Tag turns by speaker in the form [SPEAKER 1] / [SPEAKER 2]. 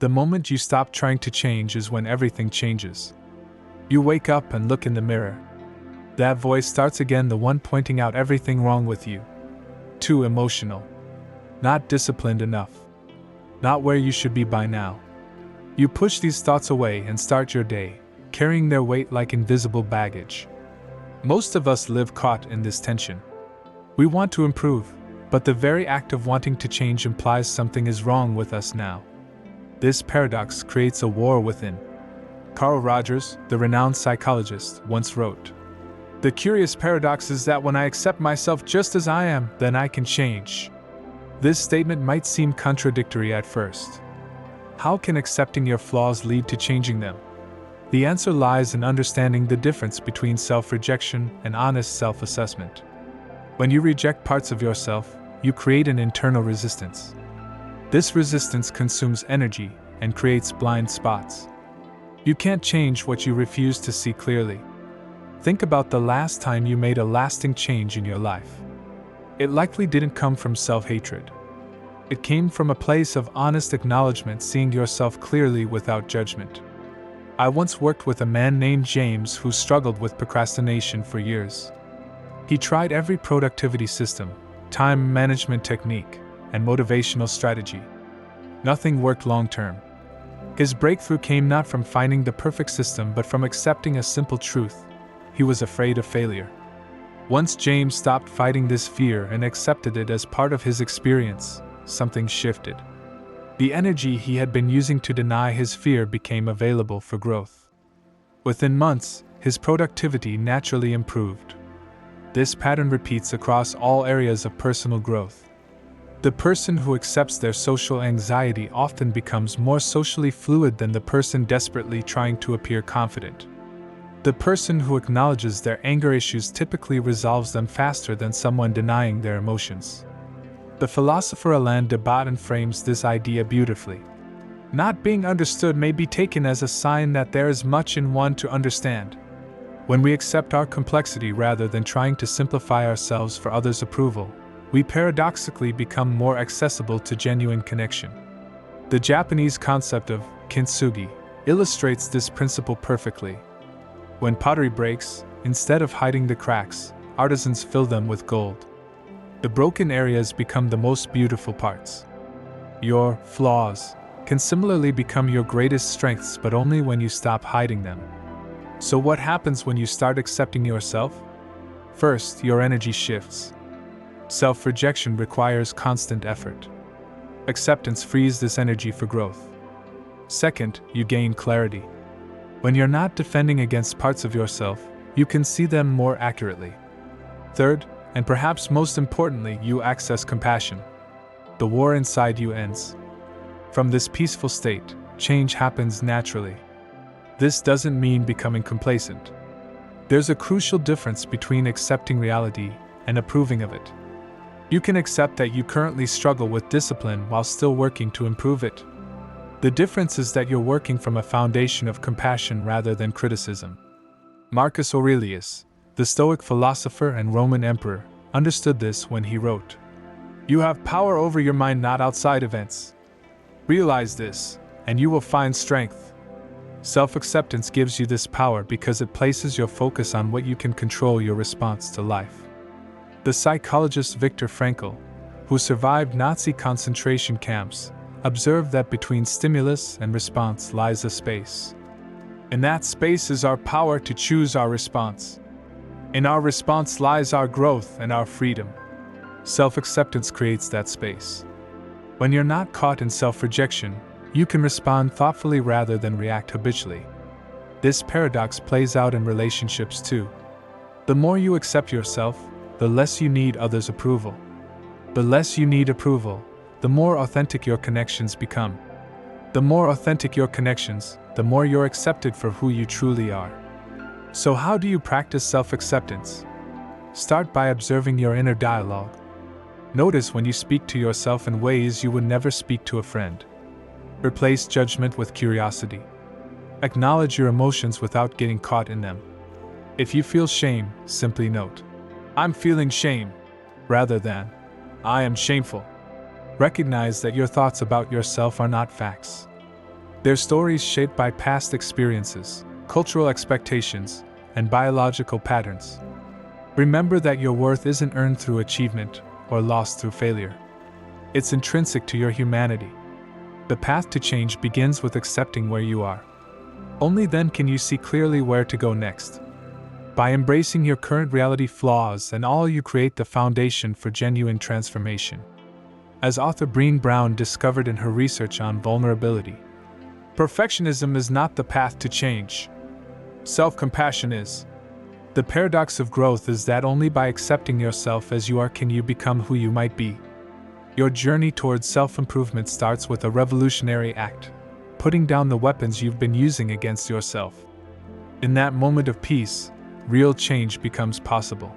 [SPEAKER 1] The moment you stop trying to change is when everything changes. You wake up and look in the mirror. That voice starts again, the one pointing out everything wrong with you. Too emotional. Not disciplined enough. Not where you should be by now. You push these thoughts away and start your day, carrying their weight like invisible baggage. Most of us live caught in this tension. We want to improve, but the very act of wanting to change implies something is wrong with us now. This paradox creates a war within. Carl Rogers, the renowned psychologist, once wrote, "The curious paradox is that when I accept myself just as I am, then I can change." This statement might seem contradictory at first. How can accepting your flaws lead to changing them? The answer lies in understanding the difference between self-rejection and honest self-assessment. When you reject parts of yourself, you create an internal resistance. This resistance consumes energy and creates blind spots. You can't change what you refuse to see clearly. Think about the last time you made a lasting change in your life. It likely didn't come from self-hatred. It came from a place of honest acknowledgement, seeing yourself clearly without judgment. I once worked with a man named James who struggled with procrastination for years. He tried every productivity system, time management technique, and motivational strategy. Nothing worked long-term. His breakthrough came not from finding the perfect system but from accepting a simple truth: he was afraid of failure. Once James stopped fighting this fear and accepted it as part of his experience, something shifted. The energy he had been using to deny his fear became available for growth. Within months, his productivity naturally improved. This pattern repeats across all areas of personal growth. The person who accepts their social anxiety often becomes more socially fluid than the person desperately trying to appear confident. The person who acknowledges their anger issues typically resolves them faster than someone denying their emotions. The philosopher Alain de Botton frames this idea beautifully. Not being understood may be taken as a sign that there is much in one to understand. When we accept our complexity rather than trying to simplify ourselves for others' approval, we paradoxically become more accessible to genuine connection. The Japanese concept of kintsugi illustrates this principle perfectly. When pottery breaks, instead of hiding the cracks, artisans fill them with gold. The broken areas become the most beautiful parts. Your flaws can similarly become your greatest strengths, but only when you stop hiding them. So what happens when you start accepting yourself? First, your energy shifts. Self-rejection requires constant effort. Acceptance frees this energy for growth. Second, you gain clarity. When you're not defending against parts of yourself, you can see them more accurately. Third, and perhaps most importantly, you access compassion. The war inside you ends. From this peaceful state, change happens naturally. This doesn't mean becoming complacent. There's a crucial difference between accepting reality and approving of it. You can accept that you currently struggle with discipline while still working to improve it. The difference is that you're working from a foundation of compassion rather than criticism. Marcus Aurelius, the Stoic philosopher and Roman emperor, understood this when he wrote, "You have power over your mind, not outside events. Realize this, and you will find strength." Self-acceptance gives you this power because it places your focus on what you can control: your response to life. The psychologist Viktor Frankl, who survived Nazi concentration camps, observed that between stimulus and response lies a space. In that space is our power to choose our response. In our response lies our growth and our freedom. Self-acceptance creates that space. When you're not caught in self-rejection, you can respond thoughtfully rather than react habitually. This paradox plays out in relationships too. The more you accept yourself, the less you need others' approval. The less you need approval, the more authentic your connections become. The more authentic your connections, the more you're accepted for who you truly are. So how do you practice self-acceptance? Start by observing your inner dialogue. Notice when you speak to yourself in ways you would never speak to a friend. Replace judgment with curiosity. Acknowledge your emotions without getting caught in them. If you feel shame, simply note, "I'm feeling shame," rather than, "I am shameful." Recognize that your thoughts about yourself are not facts. Their stories shaped by past experiences, cultural expectations, and biological patterns. Remember that your worth isn't earned through achievement or lost through failure. It's intrinsic to your humanity. The path to change begins with accepting where you are. Only then can you see clearly where to go next. By embracing your current reality flaws and all, you create the foundation for genuine transformation. As author Brené Brown discovered in her research on vulnerability, perfectionism is not the path to change. Self-compassion is. The paradox of growth is that only by accepting yourself as you are can you become who you might be. Your journey towards self-improvement starts with a revolutionary act, putting down the weapons you've been using against yourself. In that moment of peace, real change becomes possible.